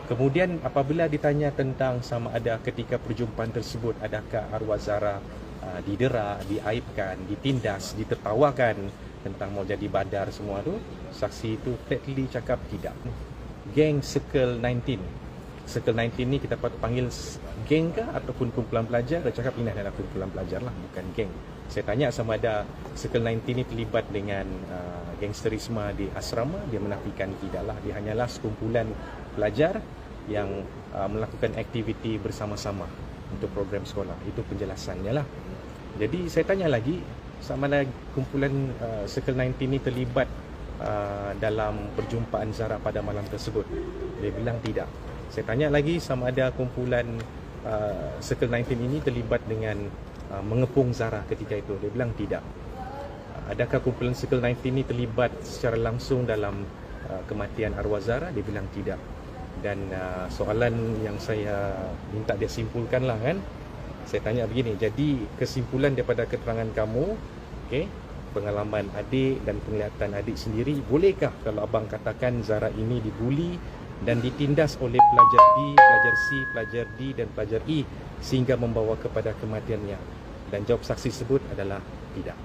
Kemudian apabila ditanya tentang sama ada ketika perjumpaan tersebut adakah arwah Zara didera, diaibkan, ditindas, ditertawakan tentang mau jadi badar semua tu, saksi itu flatly cakap tidak. Geng Circle 19. Circle 19 ni kita patut panggil geng ke ataupun kumpulan pelajar? Dia cakap ini adalah kumpulan pelajar lah, bukan geng. Saya tanya sama ada Circle 19 ni terlibat dengan gangsterisme di asrama, dia menafikan tidaklah. Dia hanyalah sekumpulan pelajar yang melakukan aktiviti bersama-sama untuk program sekolah. Itu penjelasannya lah. Jadi saya tanya lagi, sama ada kumpulan Circle 19 ni terlibat dalam perjumpaan Zara pada malam tersebut? Dia bilang tidak. Saya tanya lagi sama ada kumpulan Circle 19 ini terlibat dengan mengepung Zara ketika itu? Dia bilang tidak. Adakah kumpulan Circle 19 ini terlibat secara langsung dalam kematian arwah Zara? Dia bilang tidak. Dan soalan yang saya minta dia simpulkan lah kan, saya tanya begini, jadi kesimpulan daripada keterangan kamu, okay, pengalaman adik dan penglihatan adik sendiri, bolehkah kalau abang katakan Zara ini dibuli dan ditindas oleh pelajar B, pelajar C, pelajar D dan pelajar E sehingga membawa kepada kematiannya? Dan jawab saksi tersebut adalah tidak.